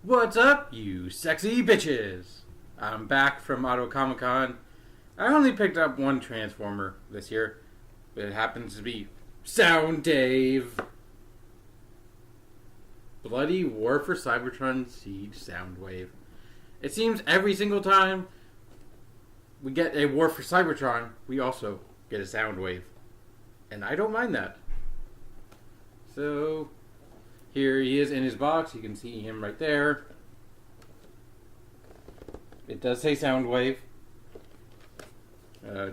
What's up, you sexy bitches? I'm back from Auto Comic Con. I only picked up one Transformer this year, but it happens to be Soundwave. Bloody War for Cybertron Siege Soundwave. It seems every single time we get a War for Cybertron, we also get a Soundwave. And I don't mind that. So, here he is in his box. You can see him right there. It does say Soundwave.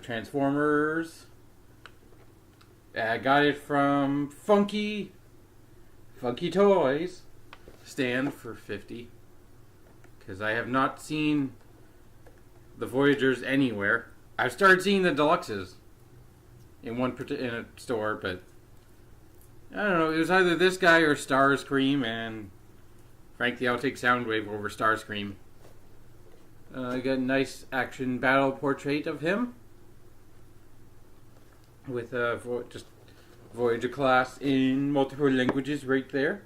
Transformers. I got it from Funky Toys. Stand for 50. Because I have not seen the Voyagers anywhere. I've started seeing the Deluxes in a store, but I don't know. It was either this guy or Starscream, and frankly, I'll take Soundwave over Starscream. I got a nice action battle portrait of him with just Voyager class in multiple languages right there.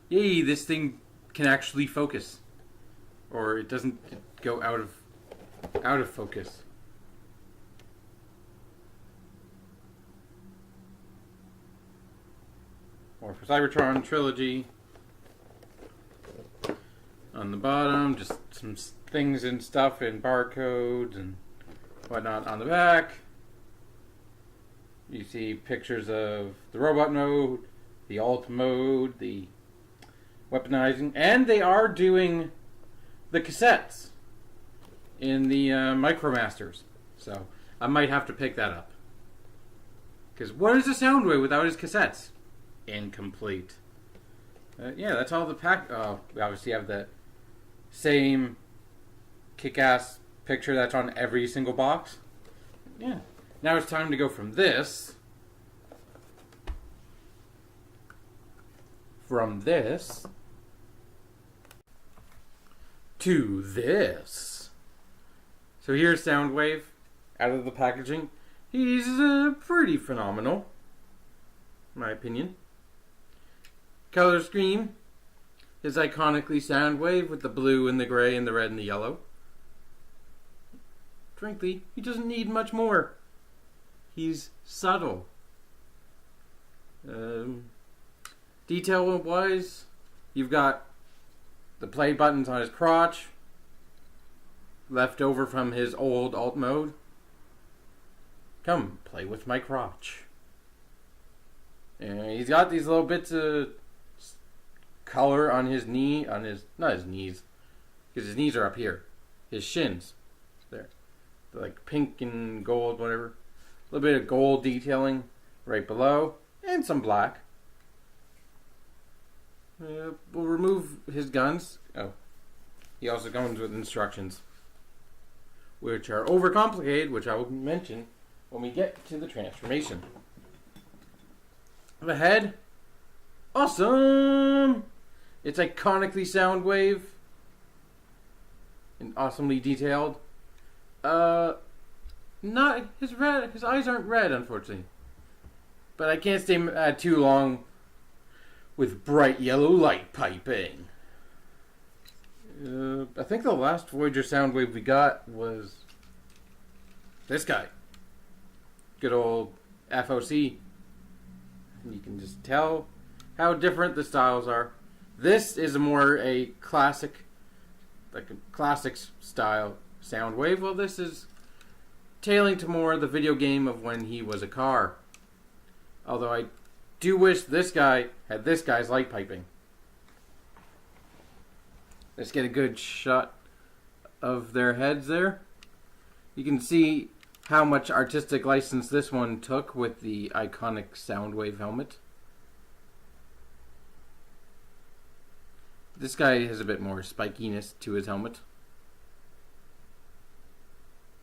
Yay! This thing can actually focus, or it doesn't go out of focus. Or for Cybertron Trilogy. On the bottom, just some things and stuff and barcodes and whatnot on the back. You see pictures of the robot mode, the alt mode, the weaponizing, and they are doing the cassettes in the Micromasters. So I might have to pick that up. Because what is a Soundwave without his cassettes? Incomplete. Yeah, that's all the pack. We obviously have the same kick-ass picture that's on every single box. Yeah. Now it's time to go from this to this. So here's Soundwave out of the packaging. He's pretty phenomenal, in my opinion. Color scheme is iconically Soundwave with the blue and the gray and the red and the yellow. Frankly, he doesn't need much more. He's subtle. Detail-wise, you've got the play buttons on his crotch, left over from his old alt mode. Come, play with my crotch. And he's got these little bits of color on his knee, not his knees, because his knees are up here. His shins, there. They're like pink and gold, whatever. A little bit of gold detailing right below, and some black. We'll remove his guns. Oh, he also comes with instructions, which are overcomplicated, which I will mention when we get to the transformation. The head, awesome! It's iconically Soundwave and awesomely detailed. Not his eyes aren't red, unfortunately. But I can't stay too long with bright yellow light piping. I think the last Voyager Soundwave we got was this guy. Good old FOC. And you can just tell how different the styles are. This is a classic, like a classics style Soundwave. Well, this is tailing to more the video game of when he was a car. Although I do wish this guy had this guy's light piping. Let's get a good shot of their heads there. You can see how much artistic license this one took with the iconic Soundwave helmet. This guy has a bit more spikiness to his helmet.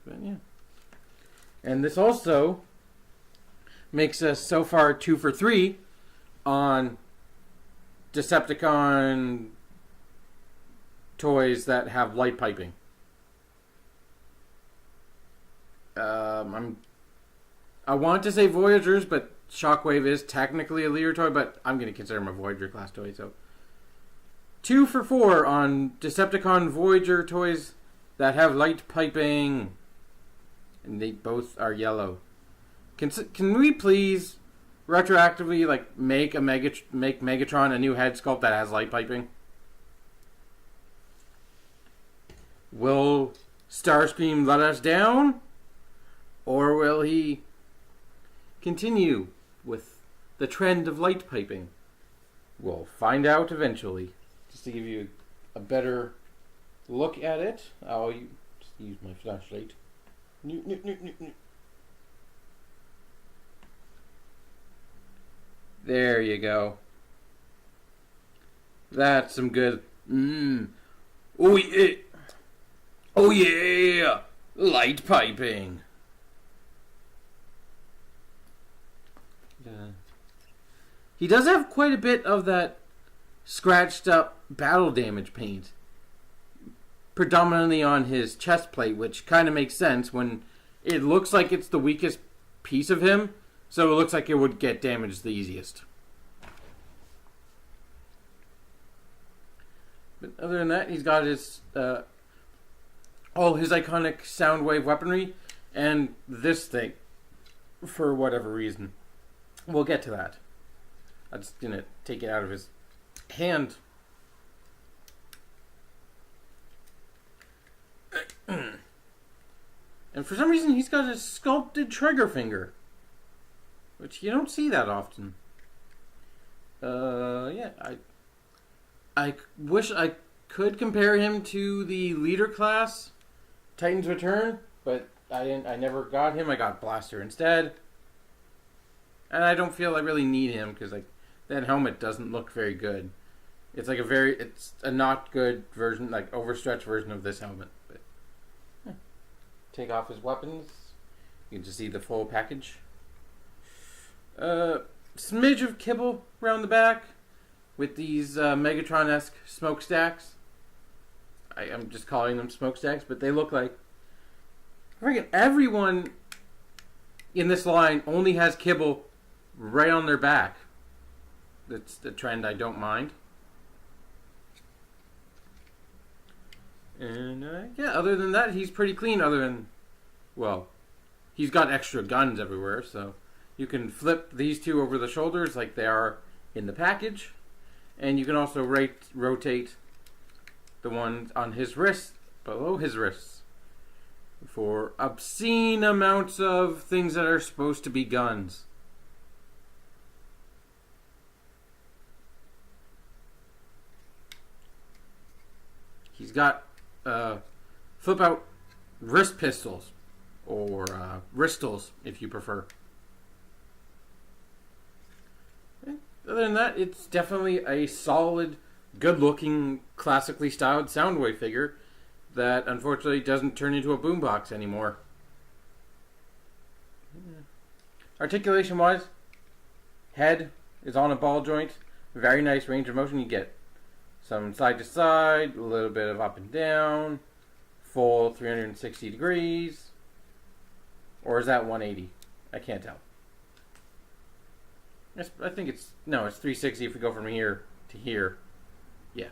But yeah. And this also makes us so far 2 for 3 on Decepticon toys that have light piping. I want to say Voyagers, but Shockwave is technically a leader toy, but I'm going to consider him a Voyager class toy. So 2 for 4 on Decepticon Voyager toys that have light piping, and they both are yellow. Can we please retroactively make Megatron a new head sculpt that has light piping? Will Starscream let us down, or will he continue with the trend of light piping? We'll find out eventually. Just to give you a better look at it, I'll just use my flashlight. There you go. That's some good. Oh yeah. Oh yeah. Light piping. He does have quite a bit of that scratched up battle damage paint, predominantly on his chest plate, which kind of makes sense when it looks like it's the weakest piece of him, so it looks like it would get damaged the easiest. But other than that, he's got his all his iconic Soundwave weaponry, and this thing, for whatever reason. We'll get to that. I'm just going to take it out of his hand. And for some reason, he's got a sculpted trigger finger, which you don't see that often. Yeah, I wish I could compare him to the leader class, Titan's Return, but I didn't. I never got him. I got Blaster instead. And I don't feel I really need him because that helmet doesn't look very good. It's it's a not good version, overstretched version of this helmet. But take off his weapons. You can just see the full package. Smidge of kibble around the back with these Megatron-esque smokestacks. I'm just calling them smokestacks, but they look like freaking everyone in this line only has kibble right on their back. That's the trend I don't mind. And yeah, other than that, he's pretty clean. Other than, well, he's got extra guns everywhere, so you can flip these two over the shoulders like they are in the package, and you can also rotate the one on his wrist, below his wrists, for obscene amounts of things that are supposed to be guns. He's got flip out wrist pistols, or wristols if you prefer. Other than that, it's definitely a solid, good-looking, classically styled Soundwave figure that unfortunately doesn't turn into a boombox anymore. Articulation-wise, head is on a ball joint. Very nice range of motion. You get some side to side, a little bit of up and down, full 360 degrees. Or is that 180? I can't tell. I think it's 360 if we go from here to here. Yeah.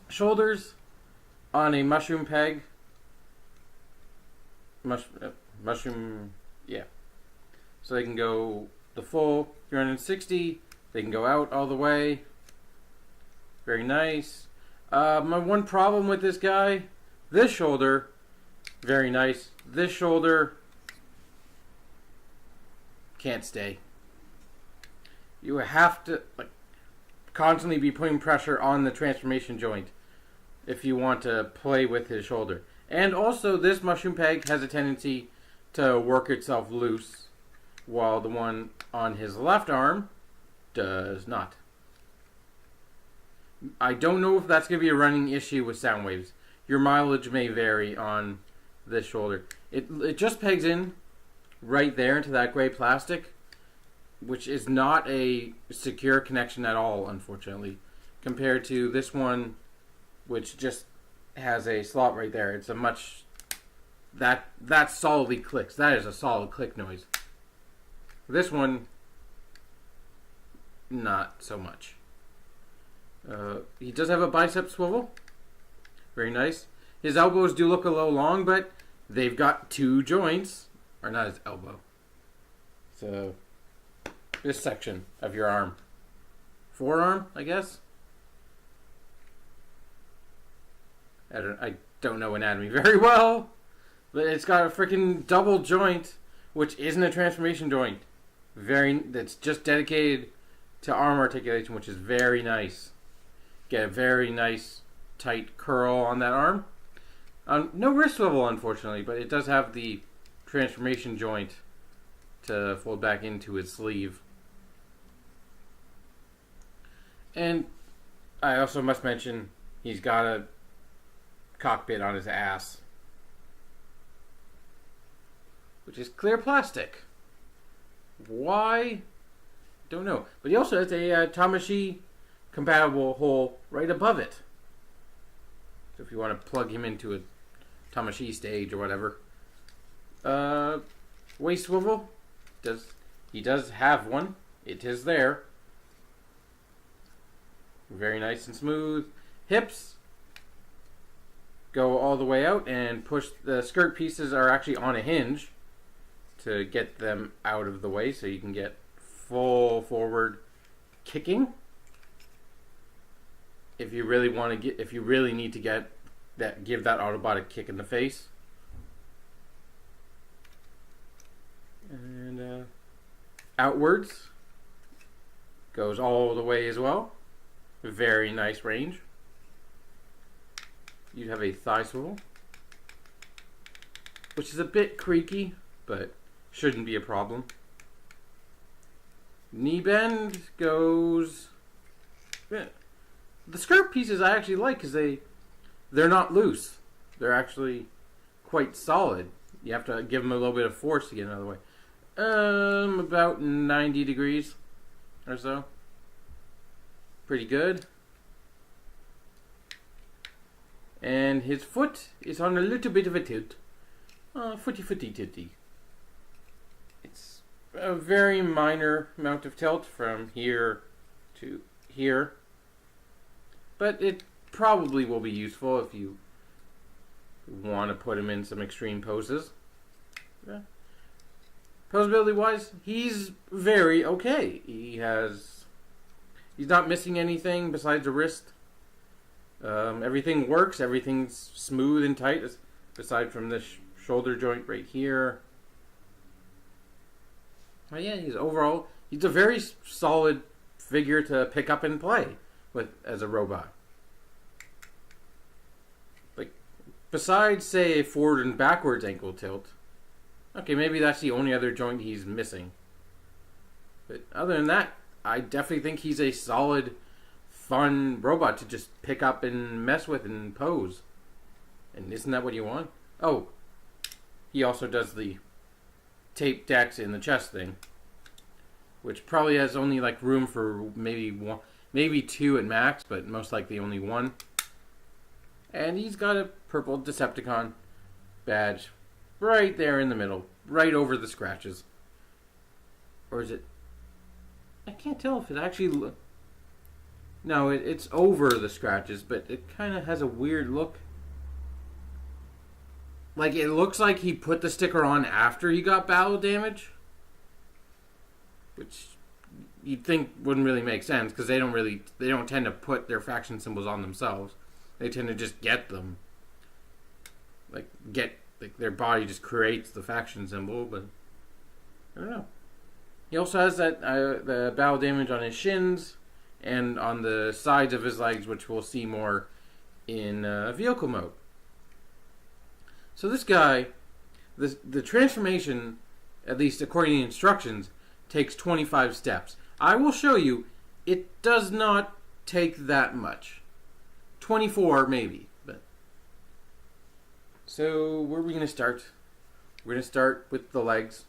Shoulders on a mushroom peg. Mushroom, yeah. So they can go the full 360. They can go out all the way. Very nice. My one problem with this guy, this shoulder, very nice. This shoulder can't stay. You have to constantly be putting pressure on the transformation joint if you want to play with his shoulder. And also, this mushroom peg has a tendency to work itself loose, while the one on his left arm does not. I don't know if that's going to be a running issue with Soundwaves. Your mileage may vary on this shoulder. It just pegs in right there into that gray plastic, which is not a secure connection at all, unfortunately, compared to this one, which just has a slot right there. It's a much... That solidly clicks. That is a solid click noise. This one, not so much. He does have a bicep swivel. Very nice. His elbows do look a little long, but they've got 2 joints. Or not his elbow. So, this section of your arm. Forearm, I guess? I don't know anatomy very well. But it's got a freaking double joint, which isn't a transformation joint. That's just dedicated to arm articulation, which is very nice. Get a very nice tight curl on that arm. No wrist swivel, unfortunately, but it does have the transformation joint to fold back into his sleeve. And I also must mention he's got a cockpit on his ass, which is clear plastic. Why? Don't know. But he also has a Tamashi compatible hole right above it. So if you want to plug him into a Tamashi stage or whatever. Waist swivel. He does have one. It is there. Very nice and smooth. Hips go all the way out and push. The skirt pieces are actually on a hinge to get them out of the way so you can get full forward kicking. If you really need to give that Autobot a kick in the face. And outwards goes all the way as well. Very nice range. You have a thigh swivel, which is a bit creaky, but shouldn't be a problem. Knee bend goes. The skirt pieces I actually like because they're not loose. They're actually quite solid. You have to give them a little bit of force to get another way. About 90 degrees or so. Pretty good. And his foot is on a little bit of a tilt. Footy tilty. It's a very minor amount of tilt from here to here. But it probably will be useful if you want to put him in some extreme poses. Yeah. Posability wise, he's very okay. He's not missing anything besides a wrist. Everything works. Everything's smooth and tight, aside from this shoulder joint right here. But yeah, he's a very solid figure to pick up and play with as a robot. Like, besides, say, a forward and backwards ankle tilt, okay, maybe that's the only other joint he's missing. But other than that, I definitely think he's a solid, fun robot to just pick up and mess with and pose. And isn't that what you want? Oh, he also does the tape decks in the chest thing, which probably has only like room for maybe 2 at max, but most likely only 1. And he's got a purple Decepticon badge right there in the middle, right over the scratches. Or is it? I can't tell if it actually. No, it's over the scratches, but it kind of has a weird look. Like, it looks like he put the sticker on after he got battle damage, which you'd think wouldn't really make sense because they don't tend to put their faction symbols on themselves. They tend to just get them. Like their body just creates the faction symbol, but I don't know. He also has that the battle damage on his shins and on the sides of his legs, which we'll see more in vehicle mode. So this guy, the transformation, at least according to the instructions, takes 25 steps. I will show you, it does not take that much. 24 maybe, but. So where are we going to start? We're going to start with the legs.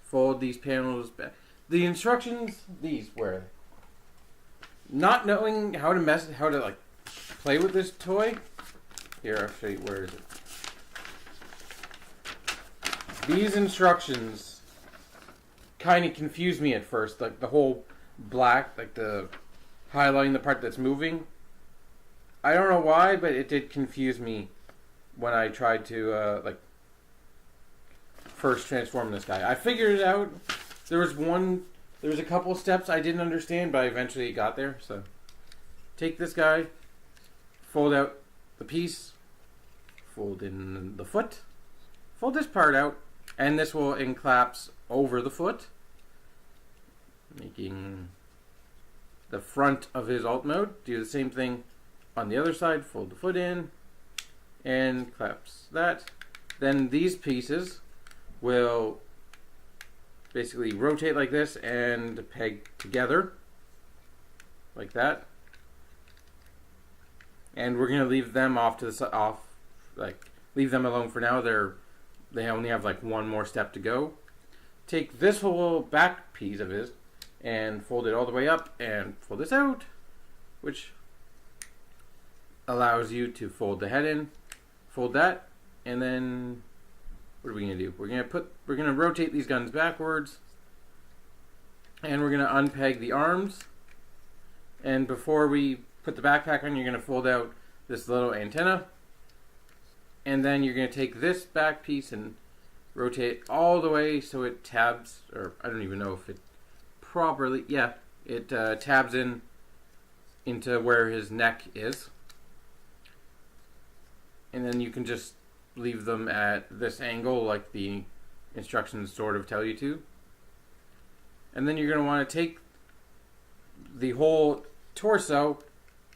Fold these panels back. The instructions, these were not knowing how to like play with this toy. Here, I'll show you. Where is it? These instructions kind of confused me at first. Like the whole black, like the highlighting the part that's moving. I don't know why, but it did confuse me when I tried to first transform this guy. I figured it out. There was a couple steps I didn't understand, but I eventually got there. So take this guy, fold out the piece, fold in the foot, fold this part out, and this will enclaps over the foot, making the front of his alt mode. Do the same thing on the other side, fold the foot in, and claps that. Then these pieces will basically rotate like this and peg together like that. And we're gonna leave them off to the leave them alone for now. They only have like one more step to go. Take this whole back piece of his and fold it all the way up and fold this out, which allows you to fold the head in, fold that, and then what are we gonna do? We're gonna rotate these guns backwards, and we're gonna unpeg the arms. And before we put the backpack on, you're gonna fold out this little antenna, and then you're gonna take this back piece and rotate all the way so it tabs, or I don't even know if it properly, yeah, it tabs into where his neck is. And then you can just leave them at this angle like the instructions sort of tell you to. And then you're going to want to take the whole torso,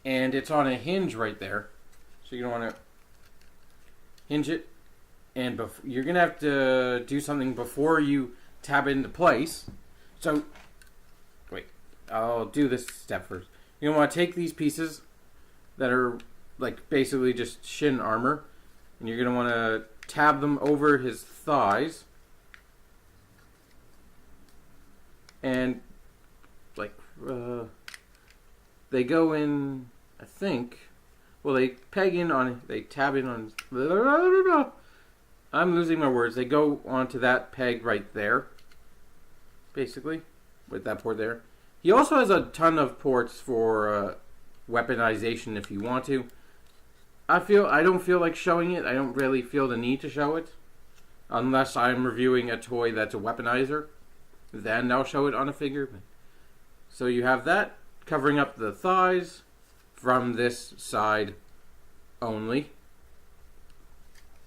and it's on a hinge right there. So you're going to want to hinge it, and you're going to have to do something before you tab it into place. So, wait, I'll do this step first. You're going to want to take these pieces that are like basically just shin armor, and you're going to want to tab them over his thighs, and like they go in, I think, well, they peg in on, they tab in on, I'm losing my words, they go onto that peg right there, basically, with that port there. He also has a ton of ports for weaponization if you want to. I don't feel like showing it. I don't really feel the need to show it. Unless I'm reviewing a toy that's a weaponizer. Then I'll show it on a figure. So you have that covering up the thighs from this side only.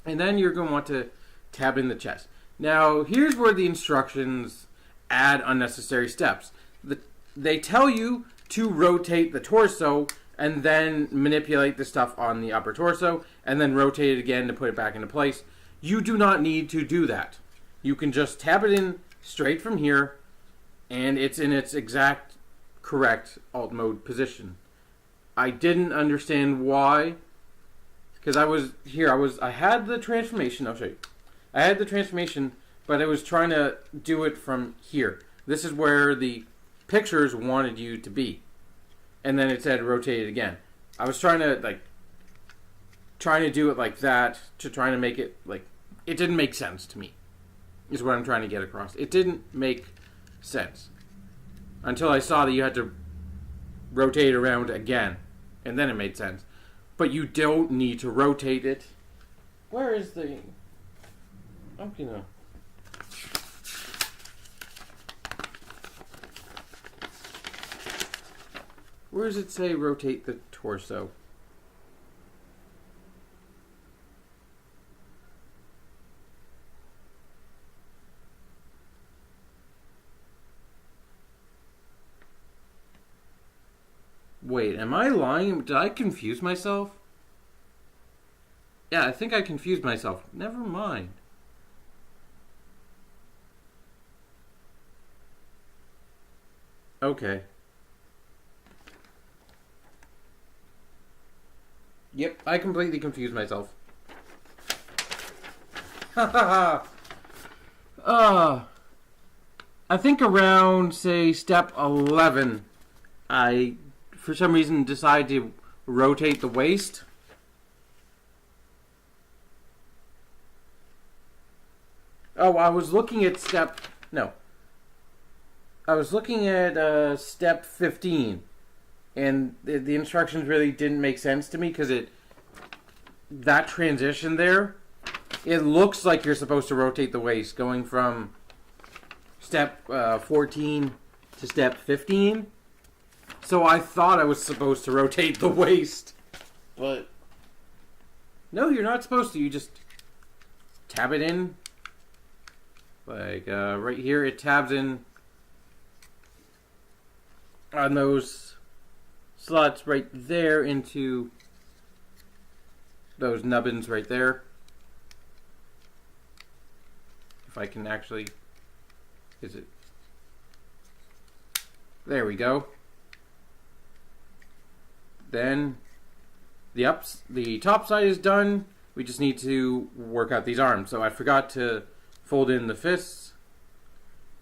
And then you're going to want to tab in the chest. Now, here's where the instructions add unnecessary steps. They tell you to rotate the torso and then manipulate the stuff on the upper torso, and then rotate it again to put it back into place. You do not need to do that. You can just tab it in straight from here, and it's in its exact correct alt mode position. I didn't understand why, because I had the transformation, I'll show you. I had the transformation, but I was trying to do it from here. This is where the pictures wanted you to be. And then it said rotate it again. I was trying to do it like that to try to make it like, it didn't make sense to me, is what I'm trying to get across. It didn't make sense until I saw that you had to rotate it around again, and then it made sense. But you don't need to rotate it. Where is the? Where does it say rotate the torso? Wait, am I lying? Did I confuse myself? Yeah, I think I confused myself. Never mind. Okay. Yep, I completely confused myself. I think around, say, step 11, I, for some reason, decided to rotate the waist. Oh, I was looking at I was looking at step 15, and the instructions really didn't make sense to me because that transition there, it looks like you're supposed to rotate the waist going from step 14 to step 15. So I thought I was supposed to rotate the waist, but no, you're not supposed to. You just tab it in. Like right here, it tabs in on those slots right there into those nubbins right there. If I can actually, is it? There we go. Then the top side is done. We just need to work out these arms. So I forgot to fold in the fists.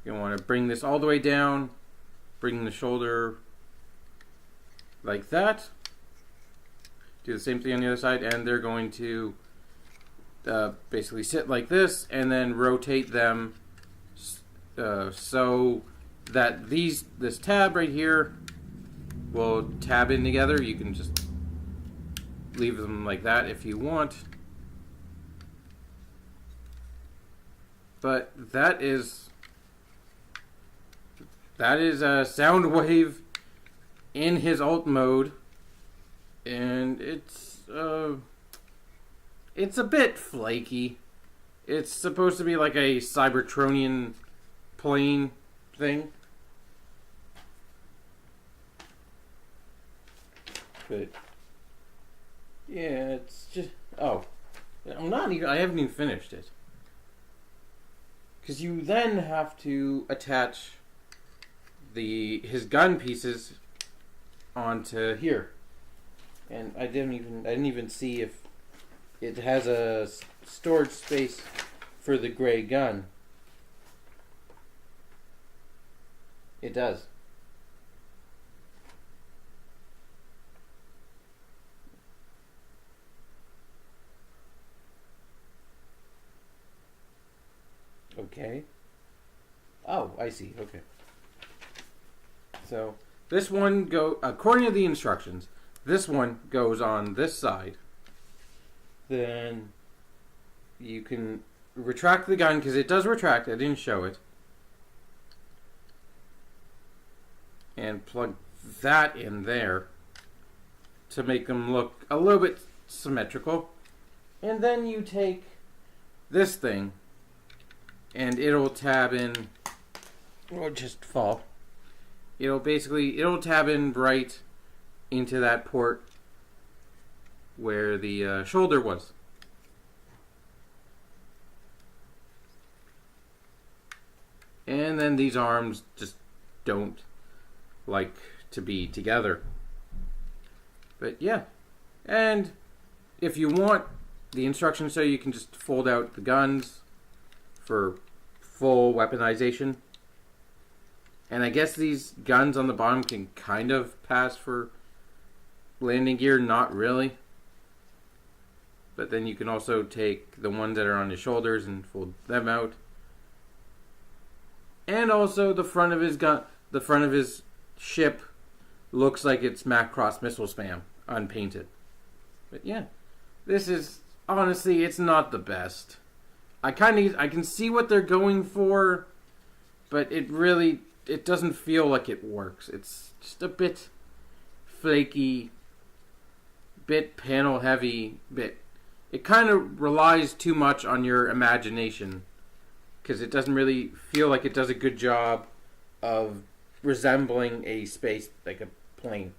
You want to bring this all the way down, bring the shoulder like that. Do the same thing on the other side, and they're going to basically sit like this, and then rotate them so that this tab right here will tab in together. You can just leave them like that if you want. But that is Soundwave in his alt mode, and it's a bit flaky. It's supposed to be like a Cybertronian plane thing. But yeah, it's just I haven't even finished it. Because you then have to attach his gun pieces onto here. And I didn't even see if it has a storage space for the gray gun. It does. Okay. Oh, I see. Okay. So this one according to the instructions, this one goes on this side. Then you can retract the gun because it does retract. I didn't show it. And plug that in there to make them look a little bit symmetrical. And then you take this thing and it'll tab in, or just fall. It'll tab in right into that port where the shoulder was. And then these arms just don't like to be together. But yeah. And if you want, the instructions say you can just fold out the guns for full weaponization. And I guess these guns on the bottom can kind of pass for landing gear, not really. But then you can also take the ones that are on his shoulders and fold them out. And also the front of his gun, the front of his ship looks like it's Macross missile spam, unpainted. But yeah, this is honestly, it's not the best. I can see what they're going for, but it doesn't feel like it works. It's just a bit flaky, bit panel heavy, it kind of relies too much on your imagination because it doesn't really feel like it does a good job of resembling a space, like a plane.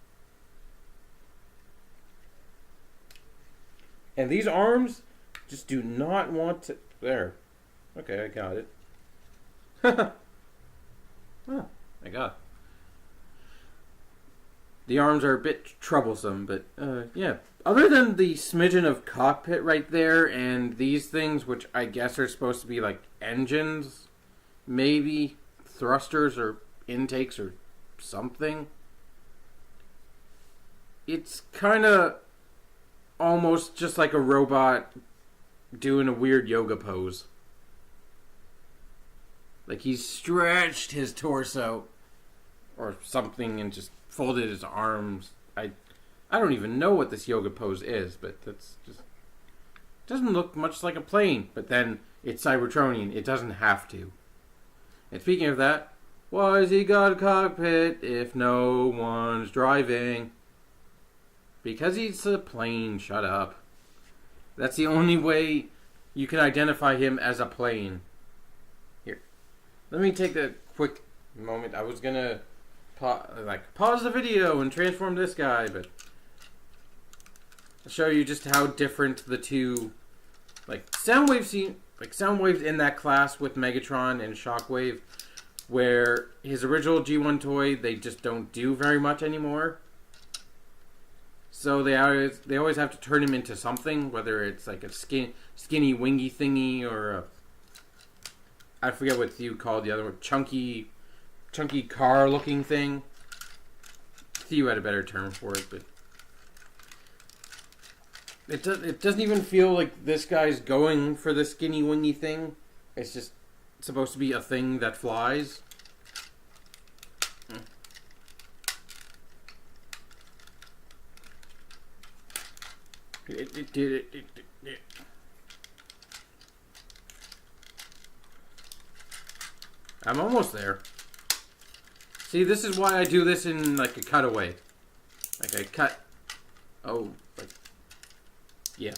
And these arms just do not want to... There. Okay, I got it. Huh, I got it. The arms are a bit troublesome, but yeah. Other than the smidgen of cockpit right there and these things, which I guess are supposed to be like engines, maybe thrusters or intakes or something, it's kind of almost just like a robot doing a weird yoga pose. Like he's stretched his torso or something and just folded his arms. I don't even know what this yoga pose is, but that's just doesn't look much like a plane. But then it's Cybertronian. It doesn't have to. And speaking of that, why's he got a cockpit if no one's driving? Because he's a plane. Shut up. That's the only way you can identify him as a plane. Here, let me take a quick moment. I was gonna pause the video and transform this guy, but I'll show you just how different the two, Soundwave's in that class with Megatron and Shockwave, where his original G1 toy, they just don't do very much anymore. So they always have to turn him into something, whether it's like a skinny wingy thingy or I forget what you called the other one, chunky car looking thing. Theo had a better term for it, but it doesn't even feel like this guy's going for the skinny wingy thing. It's just supposed to be a thing that flies. I'm almost there. See, this is why I do this in like a cutaway. Like I cut. Yeah.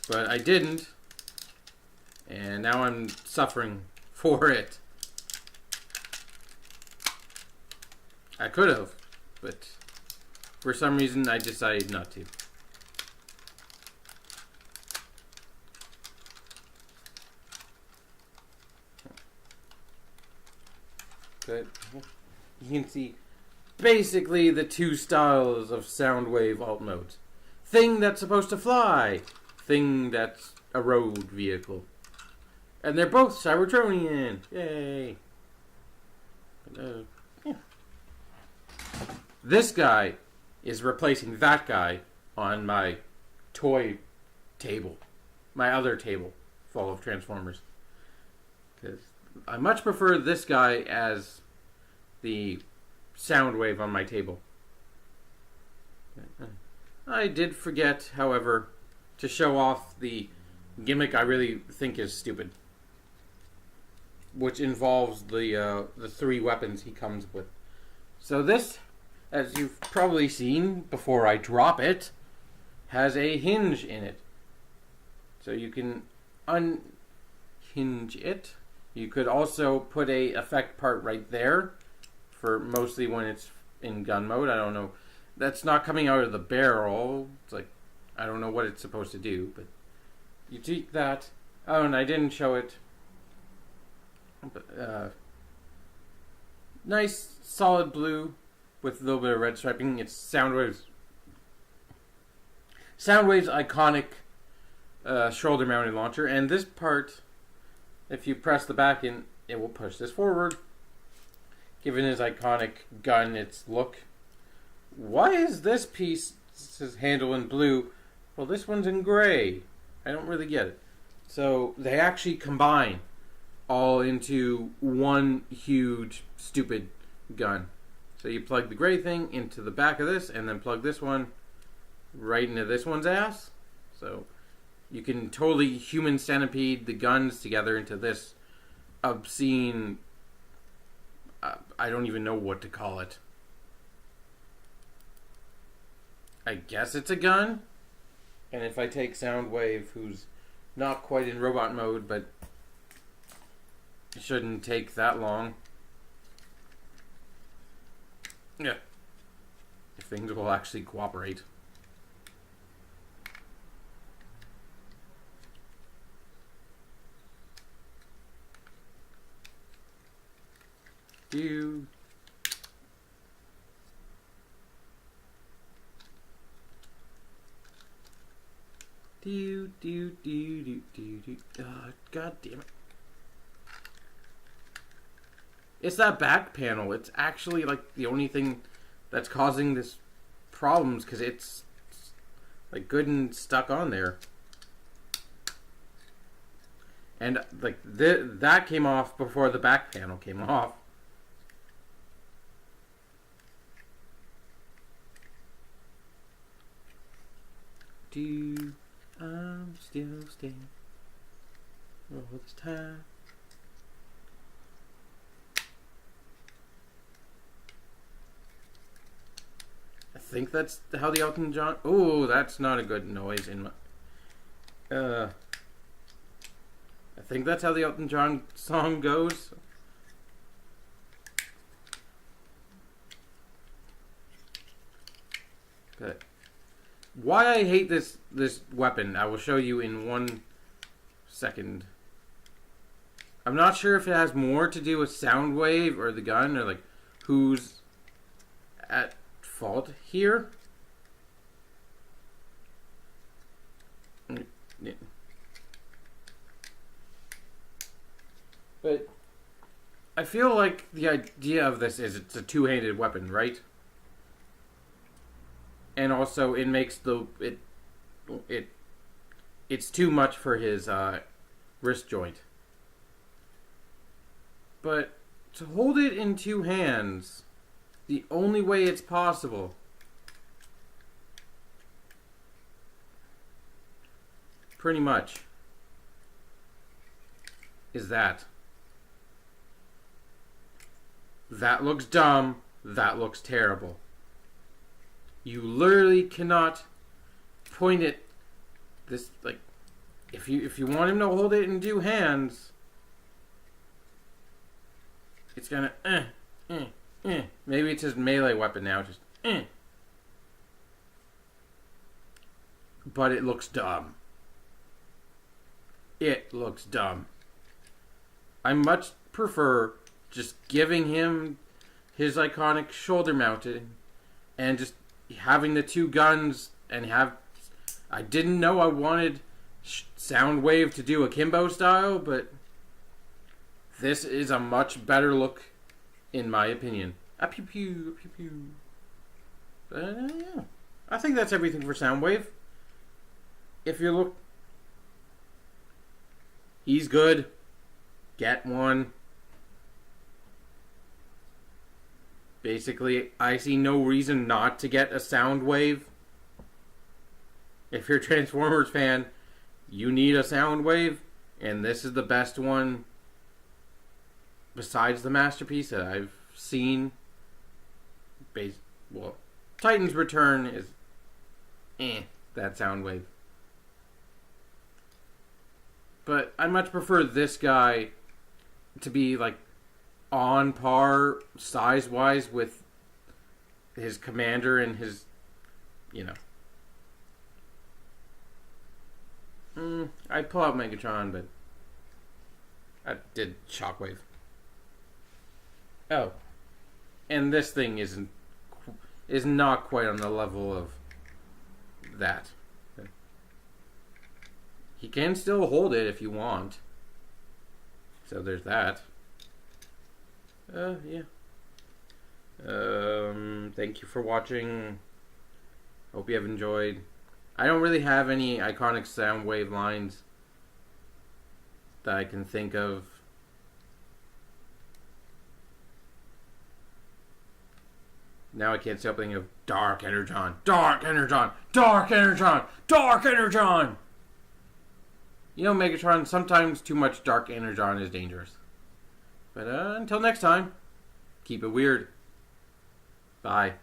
But I didn't. And now I'm suffering for it. I could have, but for some reason I decided not to. But you can see basically the two styles of Soundwave alt modes. Thing that's supposed to fly. Thing that's a road vehicle. And they're both Cybertronian. Yay. Yeah. This guy is replacing that guy on my toy table. My other table full of Transformers. Because I much prefer this guy as the Soundwave on my table. I did forget, however, to show off the gimmick I really think is stupid, which involves the three weapons he comes with. So this, as you've probably seen before I drop it, has a hinge in it. So you can unhinge it. You could also put a effect part right there for mostly when it's in gun mode. I don't know. That's not coming out of the barrel. It's like, I don't know what it's supposed to do, but you take that. Oh, and I didn't show it. But, nice solid blue with a little bit of red striping. It's Soundwave's iconic shoulder mounted launcher, and this part, if you press the back in, it will push this forward, giving his iconic gun its look. Why is this piece's handle in blue? Well, this one's in gray. I don't really get it. So they actually combine all into one huge stupid gun. So you plug the gray thing into the back of this, and then plug this one right into this one's ass. So you can totally human centipede the guns together into this obscene, I don't even know what to call it. I guess it's a gun. And if I take Soundwave, who's not quite in robot mode, but it shouldn't take that long. Yeah. If things will actually cooperate. Do. God damn it. It's that back panel. It's actually like the only thing that's causing this problems, because it's like good and stuck on there. And like that came off before the back panel came off. do. I'm still staying all this time. I think that's how the Elton John. Oh, that's not a good noise in my. I think that's how the Elton John song goes. Okay. Why I hate this weapon, I will show you in 1 second. I'm not sure if it has more to do with Soundwave or the gun, or like who's at fault here. But I feel like the idea of this is it's a two-handed weapon, right? And also it makes it's too much for his wrist joint. But to hold it in two hands, the only way it's possible pretty much is that. That looks dumb. That looks terrible. You literally cannot point it this like if you want him to hold it in two hands, it's gonna maybe it's his melee weapon now, just but it looks dumb. It looks dumb. I much prefer just giving him his iconic shoulder mounted and just having the two guns and have. I didn't know I wanted Soundwave to do akimbo style, but this is a much better look, in my opinion. A pew pew, a pew pew. Yeah, I think that's everything for Soundwave. If you look, he's good. Get one. Basically, I see no reason not to get a Soundwave. If you're a Transformers fan, you need a Soundwave, and this is the best one besides the Masterpiece that I've seen. Well, Titan's Return is that Soundwave. But I much prefer this guy to be like on par size-wise with his commander and his, I'd pull out Megatron, but I did Shockwave. Oh, and this thing is not quite on the level of that. He can still hold it if you want. So there's that. Yeah. Thank you for watching. Hope you have enjoyed. I don't really have any iconic Soundwave lines that I can think of. Now I can't stop thinking of Dark Energon, Dark Energon, Dark Energon, Dark Energon! Megatron, sometimes too much Dark Energon is dangerous. But until next time, keep it weird. Bye.